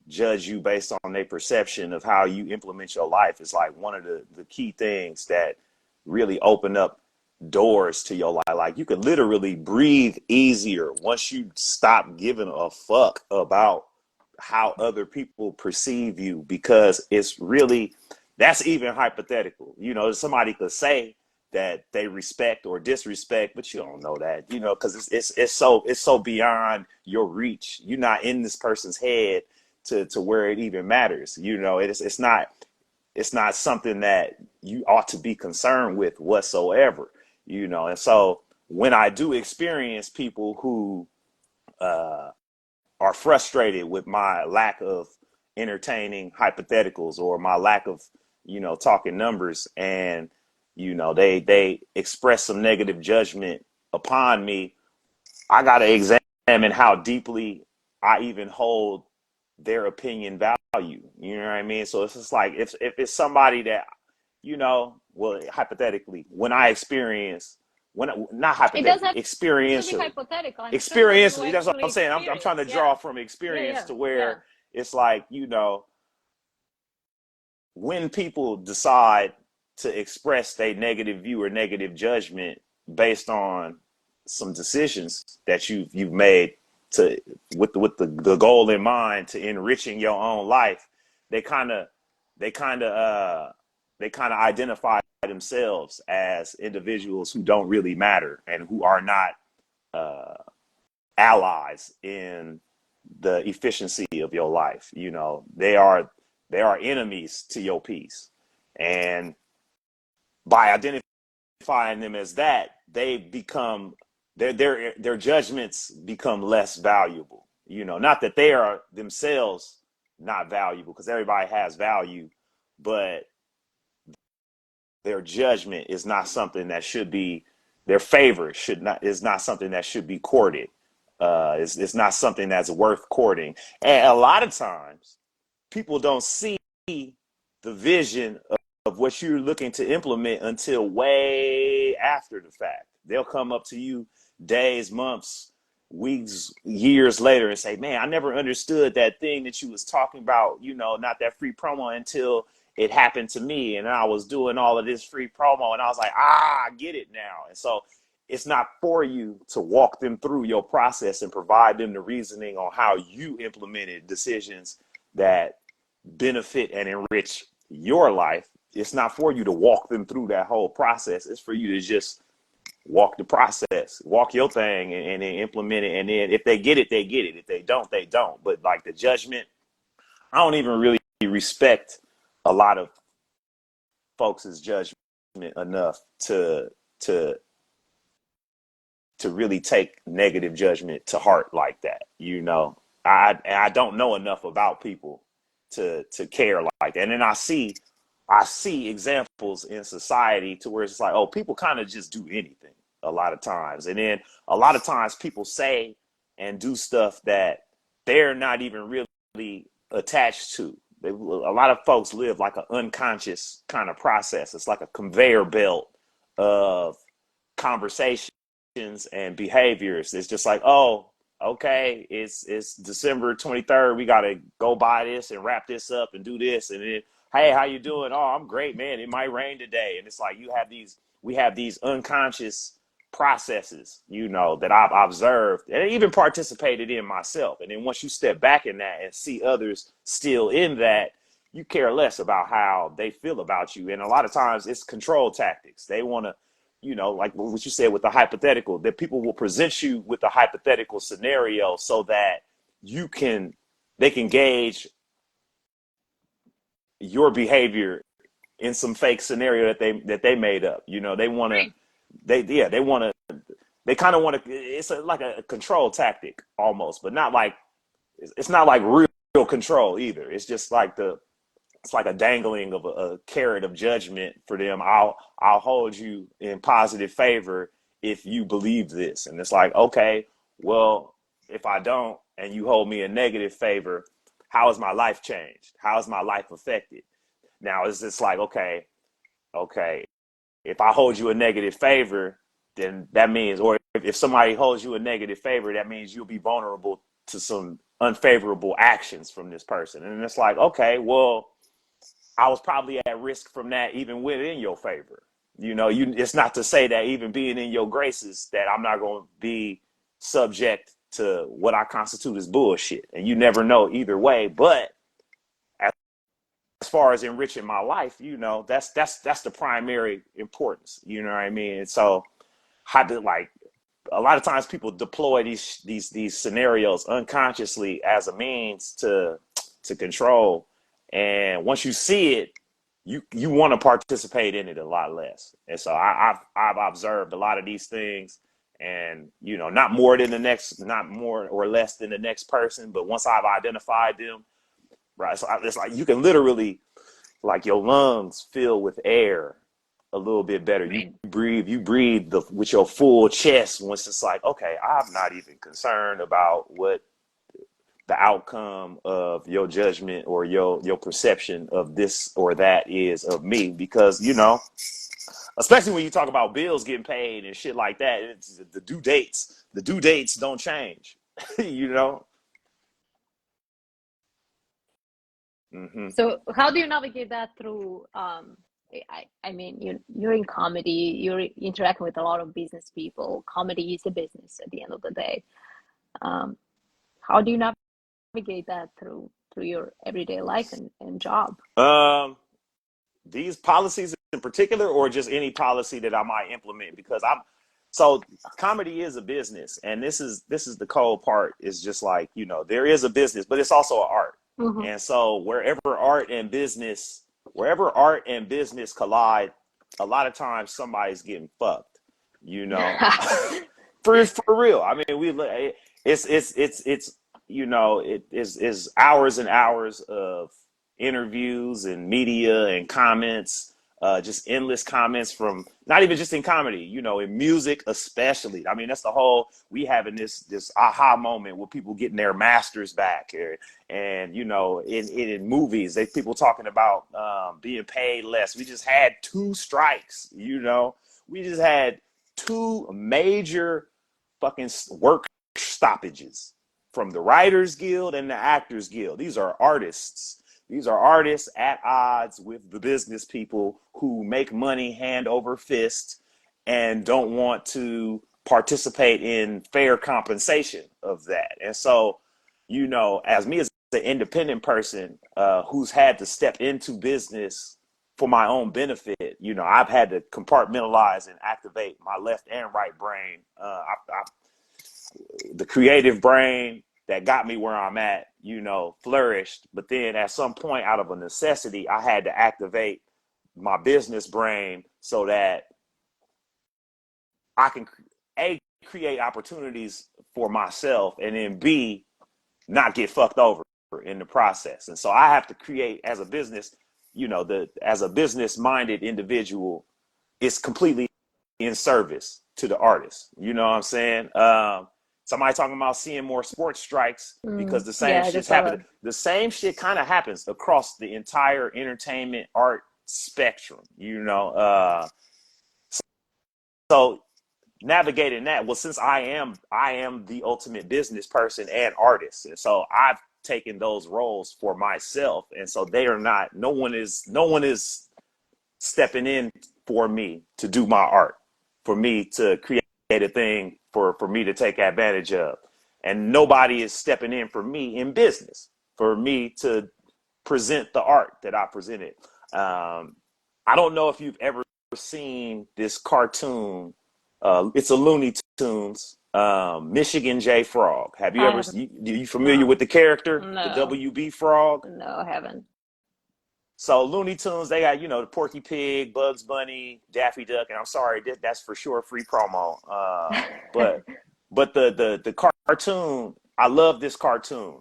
judge you based on their perception of how you implement your life is like one of the key things that really open up doors to your life. Like, you could literally breathe easier once you stop giving a fuck about how other people perceive you, because it's really, that's even hypothetical. Somebody could say that they respect or disrespect, but you don't know that, because it's so beyond your reach. You're not in this person's head to where it even matters. It's not something that you ought to be concerned with whatsoever. And so when I do experience people who uh, are frustrated with my lack of entertaining hypotheticals or my lack of talking numbers, and they express some negative judgment upon me, I got to examine how deeply I even hold their opinion value. You know what I mean? So it's just like, if it's somebody that, well, hypothetically, when I experience, not It doesn't hypothetically, have to be experientially, hypothetical. I'm sure that you experientially, that's what actually I'm saying. I'm trying experience. to Yeah. draw from Yeah. experience Yeah. to Yeah. where it's like, when people decide to express their negative view or negative judgment based on some decisions that you've made to with the goal in mind to enriching your own life, they kind of they kind of they kind of identify themselves as individuals who don't really matter and who are not allies in the efficiency of your life. They are enemies to your peace, and by identifying them as that, they become their judgments become less valuable. Not that they are themselves not valuable, because everybody has value, but their judgment is not something that should be, their favor should not is not something that should be courted. It's not something that's worth courting. And a lot of times people don't see the vision of what you're looking to implement until way after the fact. They'll come up to you days, months, weeks, years later and say, man, I never understood that thing that you was talking about, not that free promo, until it happened to me. And I was doing all of this free promo and I was like, I get it now. And so it's not for you to walk them through your process and provide them the reasoning on how you implemented decisions that benefit and enrich your life. It's not for you to walk them through that whole process. It's for you to just walk the process, walk your thing, and then implement it. And then if they get it, they get it. If they don't, they don't. But like the judgment, I don't even really respect a lot of folks' judgment enough to to really take negative judgment to heart like that. I don't know enough about people to care like that. And then I see examples in society to where it's like, oh, people kind of just do anything a lot of times. And then a lot of times people say and do stuff that they're not even really attached to. A lot of folks live like an unconscious kind of process. It's like a conveyor belt of conversations and behaviors. It's just like, oh, okay, it's December 23rd. We gotta go buy this and wrap this up and do this. And then, hey, how you doing? Oh, I'm great, man. It might rain today. And it's like we have these unconscious processes, that I've observed and even participated in myself. And then once you step back in that and see others still in that, you care less about how they feel about you. And a lot of times it's control tactics. They want to, like what you said with the hypothetical, that people will present you with a hypothetical scenario so that you can, they can gauge your behavior in some fake scenario that they made up. They want to, Right. they want to, they kind of want to. It's like a control tactic almost, but not like, it's not like real control either. It's just like it's like a dangling of a carrot of judgment for them. I'll hold you in positive favor if you believe this. And it's like, okay, well, if I don't and you hold me in negative favor, how has my life changed? How has my life affected? Now it's just like, okay, if I hold you a negative favor, then that means, or if somebody holds you a negative favor, that means you'll be vulnerable to some unfavorable actions from this person. And it's like, okay, well, I was probably at risk from that even within your favor. It's not to say that even being in your graces that I'm not going to be subject to what I constitute as bullshit. And you never know either way. But as far as enriching my life, that's the primary importance. You know what I mean? And so how to, like, a lot of times people deploy these scenarios unconsciously as a means to control. And once you see it, you want to participate in it a lot less. And so I've observed a lot of these things, and not more than the next, not more or less than the next person, but once I've identified them, right? So it's like you can literally, like, your lungs fill with air a little bit better. Right. You breathe with your full chest once it's like, okay, I'm not even concerned about what the outcome of your judgment or your perception of this or that is of me. Because, you know, especially when you talk about bills getting paid and shit like that, it's the due dates don't change. You know. Hmm. So how do you navigate that through I mean you're in comedy, you're interacting with a lot of business people. Comedy is a business at the end of the day. Um, how do you navigate that through your everyday life and job? um these policies in particular, or just any policy that I might implement, because I'm so comedy is a business, and this is the cold part. Is just like, you know, there is a business, but it's also an art. Hmm. And so wherever art and business collide, a lot of times somebody's getting fucked, you know. For real. I mean, it's you know, it is hours and hours of interviews and media and comments, just endless comments from not even just in comedy, you know, in music especially. I mean, that's the whole we having this aha moment with people getting their masters back here, and you know, in movies, they people talking about being paid less. We just had two strikes, you know, we just had two major fucking work stoppages from the Writers Guild and the Actors Guild. These are artists. These are artists at odds with the business people who make money hand over fist and don't want to participate in fair compensation of that. And so, you know, as me as an independent person who's had to step into business for my own benefit, you know, I've had to compartmentalize and activate my left and right brain. The creative brain that got me where I'm at, you know, flourished. But then at some point, out of a necessity, I had to activate my business brain so that I can A, create opportunities for myself, and then B, not get fucked over in the process. And so I have to create as a business, you know, as a business minded individual, it's completely in service to the artist. You know what I'm saying? Somebody talking about seeing more sports strikes because the same Yeah, I shit's just saw happening. that. The same shit kind of happens across the entire entertainment art spectrum. You know, so navigating that. Well, since I am the ultimate business person and artist, and so I've taken those roles for myself, and so they are not. No one is stepping in for me to do my art, for me to create a thing for me to take advantage of. And nobody is stepping in for me in business, for me to present the art that I presented. I don't know if you've ever seen this cartoon. It's a Looney Tunes, Michigan J Frog. Have you I ever? haven't. You familiar No, with the character, the no, WB Frog? no, I haven't. So Looney Tunes, they got, you know, the Porky Pig, Bugs Bunny, Daffy Duck, and I'm sorry, that's for sure free promo. But the cartoon, I love this cartoon.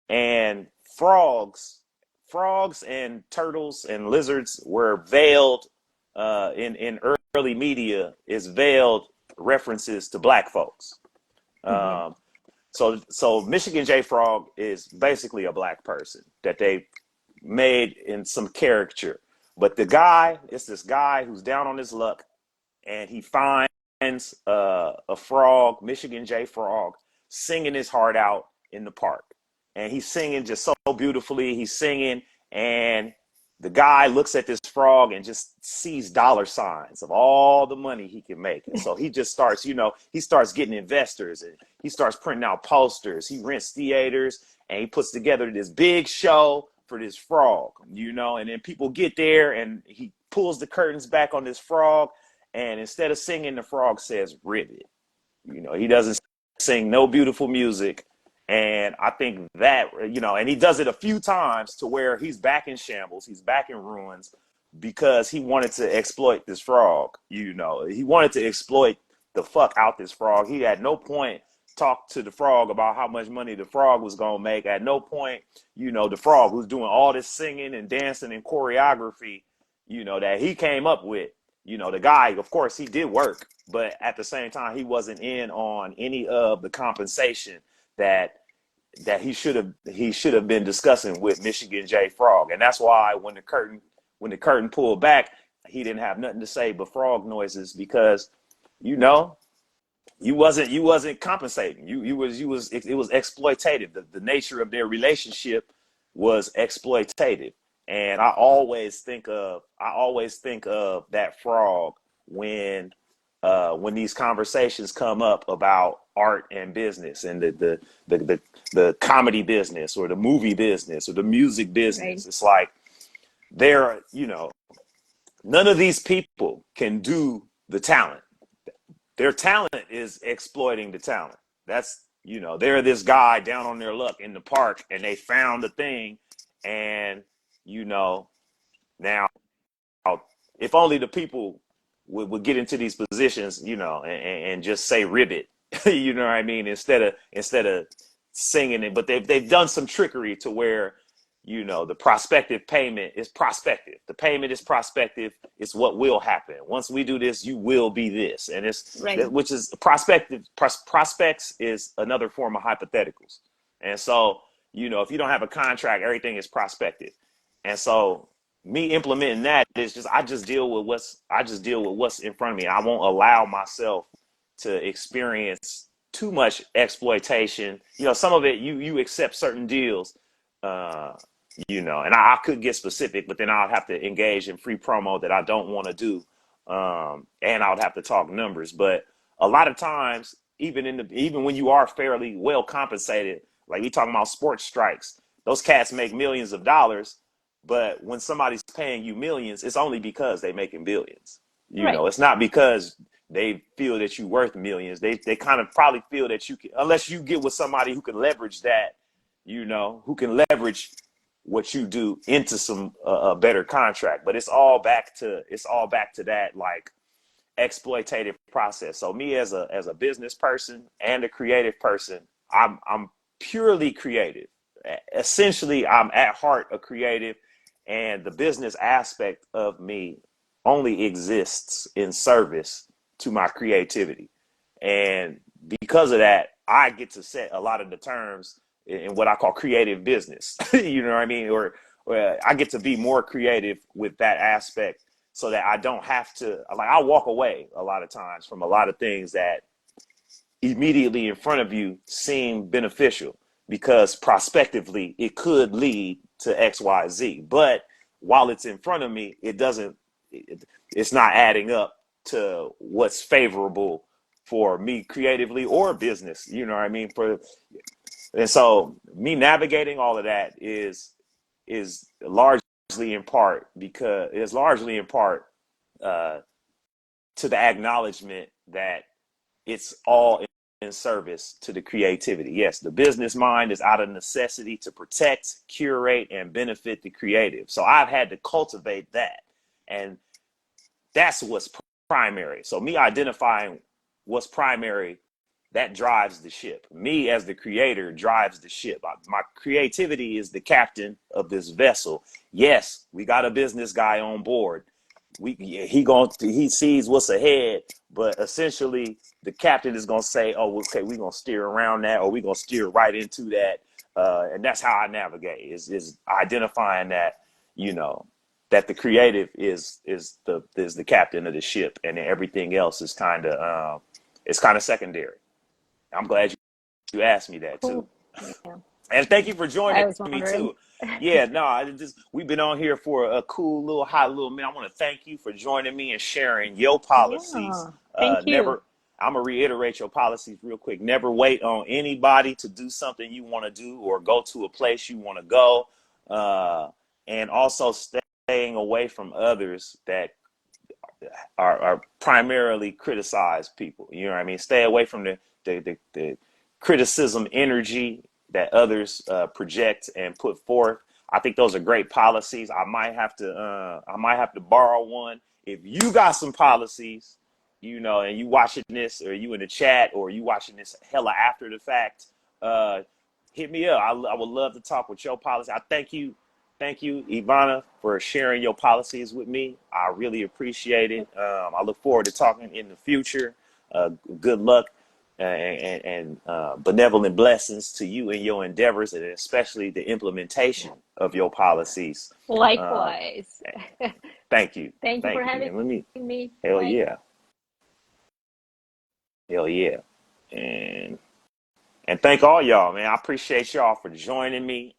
And frogs and turtles and lizards were veiled in early media is veiled references to black folks. Hmm. Um, so Michigan J Frog is basically a black person that they made in some caricature. But it's this guy who's down on his luck, and he finds a frog, Michigan J Frog, singing his heart out in the park. And he's singing just so beautifully. He's singing, and the guy looks at this frog and just sees dollar signs of all the money he can make. And so he just starts, you know, he starts getting investors, and he starts printing out posters. He rents theaters, and he puts together this big show for this frog, you know, and then people get there, and he pulls the curtains back on this frog, and instead of singing, the frog says ribbit. You know, he doesn't sing no beautiful music. And I think that, you know, and he does it a few times to where he's back in shambles, he's back in ruins because he wanted to exploit this frog. You know, he wanted to exploit the fuck out this frog. He at no point talked to the frog about how much money the frog was going to make. At no point, you know, the frog was doing all this singing and dancing and choreography, you know, that he came up with, the guy, of course, he did work, but at the same time, he wasn't in on any of the compensation that he should have been discussing with Michigan J Frog. And that's why when the curtain pulled back, he didn't have nothing to say but frog noises, because you know you wasn't compensating. You was it was exploitative. The nature of their relationship was exploitative. And I always think of that frog when when these conversations come up about art and business, and the comedy business or the movie business or the music Right. business. It's like there, none of these people can do the talent. Their talent is exploiting the talent. They're this guy down on their luck in the park, and they found the thing. And, you know, now, if only the people would get into these positions, and just say ribbit, you know what I mean, instead of singing it. But they've done some trickery to where, the prospective payment is prospective. The payment is prospective. It's what will happen. Once we do this, you will be this. And Right. which is prospective. Prospects is another form of hypotheticals. And so, if you don't have a contract, everything is prospective. And so, me implementing that is just, I just deal with what's in front of me. I won't allow myself to experience too much exploitation. Some of it, you accept certain deals, uh, and I could get specific, but then I'll have to engage in free promo that I don't want to do. And I would have to talk numbers. But a lot of times, even when you are fairly well compensated, like we talking about sports strikes, those cats make millions of dollars. But when somebody's paying you millions, it's only because they making billions. Right. It's not because they feel that you're worth millions. They kind of probably feel that you can, unless you get with somebody who can leverage that, who can leverage what you do into some a better contract. But it's all back to that, like, exploitative process. So me as a business person and a creative person, I'm purely creative. Essentially, I'm at heart a creative, and the business aspect of me only exists in service to my creativity. And because of that, I get to set a lot of the terms in what I call creative business. You know what I mean? Or I get to be more creative with that aspect, so that I don't have to, like, I walk away a lot of times from a lot of things that immediately in front of you seem beneficial, because prospectively it could lead to XYZ. But while it's in front of me, it's not adding up to what's favorable for me creatively or business. You know what I mean? And so me navigating all of that is largely in part uh, to the acknowledgement that it's all in service to the creativity. Yes, the business mind is out of necessity to protect, curate, and benefit the creative. So I've had to cultivate that. And that's what's primary. So me identifying what's primary, that drives the ship. Me as the creator drives the ship. My creativity is the captain of this vessel. Yes, we got a business guy on board. He sees what's ahead, but essentially the captain is gonna say, "Oh, okay, we're gonna steer around that, or we're gonna steer right into that." And that's how I navigate. Is identifying that, you know that the creative is the captain of the ship, and then everything else is kind of secondary. I'm glad you asked me that too. Cool. Yeah. And thank you for joining I was me wondering. too. Yeah, no, we've been on here for a cool little hot little minute. I want to thank you for joining me and sharing your policies. Yeah. Thank you. Never, I'm gonna reiterate your policies real quick. Never wait on anybody to do something you want to do, or go to a place you want to go. And also staying away from others that are primarily criticize people. You know what I mean? Stay away from the criticism energy that others project and put forth. I think those are great policies. I might have to borrow one. If you got some policies, and you watching this, or you in the chat, or you watching this hella after the fact, uh, hit me up. I would love to talk with your policy. I thank you Thank you, Ivana, for sharing your policies with me. I really appreciate it. I look forward to talking in the future. Good luck and benevolent blessings to you in your endeavors, and especially the implementation of your policies. Uh, Likewise. Thank you. Thank you for Thank you. having And let me, me, hell Mike. yeah. Hell yeah. And and thank all y'all, man. I appreciate y'all for joining me.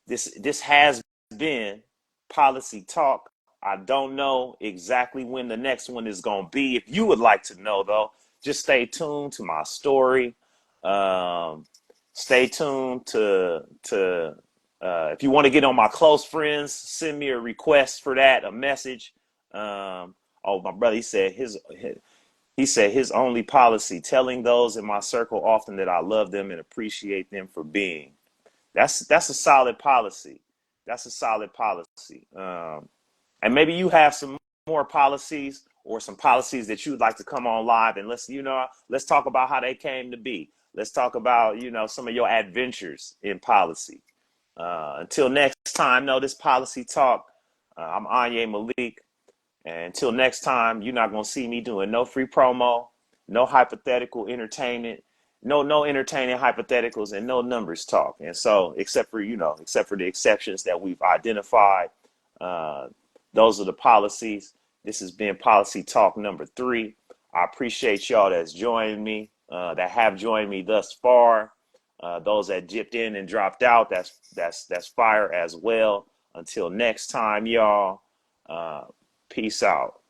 This has been Policy Talk. I don't know exactly when the next one is gonna be. If you would like to know though, just stay tuned to my story. Um, Stay tuned to if you want to get on my close friends, send me a request for that, a message. Oh, my brother, he said his only policy, telling those in my circle often that I love them and appreciate them for being. That's a solid policy. That's a solid policy. And maybe you have some more policies or some policies that you'd like to come on live and let's talk about how they came to be. Let's talk about some of your adventures in policy. Until next time, know this policy talk. I'm Anyi Malik. And until next time, you're not gonna see me doing no free promo, no hypothetical entertainment, no entertaining hypotheticals, and no numbers talk. And so, except for the exceptions that we've identified, uh, those are the policies. This has been Policy Talk number 3. I appreciate y'all that's joined me, that have joined me thus far. Those that dipped in and dropped out, that's fire as well. Until next time, y'all. Uh, Peace out.